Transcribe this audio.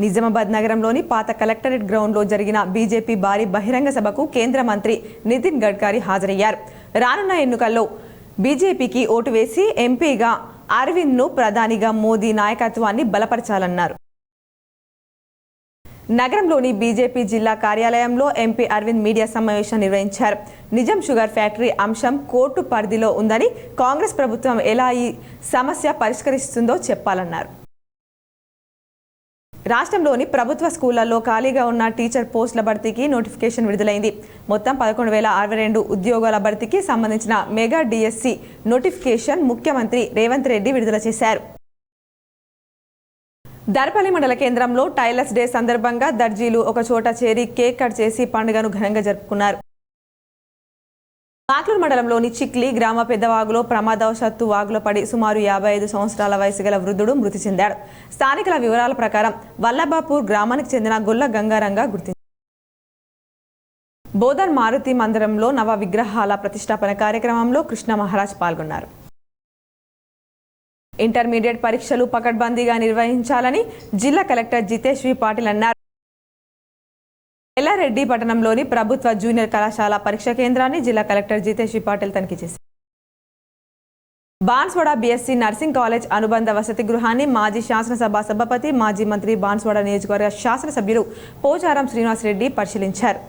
నిజామాబాద్ నగరంలోని పాత కలెక్టరేట్ గ్రౌండ్లో జరిగిన బీజేపీ భారీ బహిరంగ సభకు కేంద్ర మంత్రి నితిన్ గడ్కరీ హాజరయ్యారు. రానున్న ఎన్నికల్లో బీజేపీకి ఓటు వేసి ఎంపీగా అరవింద్ను ప్రధానిగా మోదీ నాయకత్వాన్ని బలపరచాలన్నారు. నగరంలోని బీజేపీ జిల్లా కార్యాలయంలో ఎంపీ అరవింద్ మీడియా సమావేశం నిర్వహించారు. నిజాం షుగర్ ఫ్యాక్టరీ అంశం కోర్టు పరిధిలో ఉందని, కాంగ్రెస్ ప్రభుత్వం ఎలా ఈ సమస్య పరిష్కరిస్తుందో చెప్పాలన్నారు. రాష్ట్రంలోని ప్రభుత్వ స్కూళ్లలో ఖాళీగా ఉన్న టీచర్ పోస్టుల భర్తీకి నోటిఫికేషన్ విడుదలైంది. మొత్తం 11,062 ఉద్యోగాల భర్తీకి సంబంధించిన మెగా డిఎస్సి నోటిఫికేషన్ ముఖ్యమంత్రి రేవంత్ రెడ్డి విడుదల చేశారు. దర్పల్లి మండల కేంద్రంలో టైలర్స్ డే సందర్భంగా దర్జీలు ఒక చోట చేరి కేక్ కట్ చేసి పండుగను ఘనంగా జరుపుకున్నారు. మాక్లూరు మండలంలోని చిక్లి గ్రామ పెద్దవాగులో ప్రమాదవశాత్తు వాగులో పడి సుమారు 55 సంవత్సరాల వయసు గల వృద్ధుడు మృతి చెందాడు. స్థానికుల వివరాల ప్రకారం వల్లభాపూర్ గ్రామానికి చెందిన గొల్ల గంగారంగా గుర్తించారు. బోధన్ మారుతి మందిరంలో నవ విగ్రహాల ప్రతిష్టాపన కార్యక్రమంలో కృష్ణ మహారాజ్ పాల్గొన్నారు. ఇంటర్మీడియట్ పరీక్షలు పకడ్బందీగా నిర్వహించాలని జిల్లా కలెక్టర్ జితేష్ వి పాటిల్ అన్నారు. ఎల్లారెడ్డి పట్టణంలోని ప్రభుత్వ జూనియర్ కళాశాల పరీక్ష కేంద్రాన్ని జిల్లా కలెక్టర్ జితేష్ వి పాటిల్ తనిఖీ చేశారు. బాన్స్వాడ బీఎస్సీ నర్సింగ్ కాలేజ్ అనుబంధ వసతి గృహాన్ని మాజీ శాసనసభ సభాపతి, మాజీ మంత్రి, బాన్స్వాడ నియోజకవర్గ శాసనసభ్యులు పోచారం శ్రీనివాసరెడ్డి పరిశీలించారు.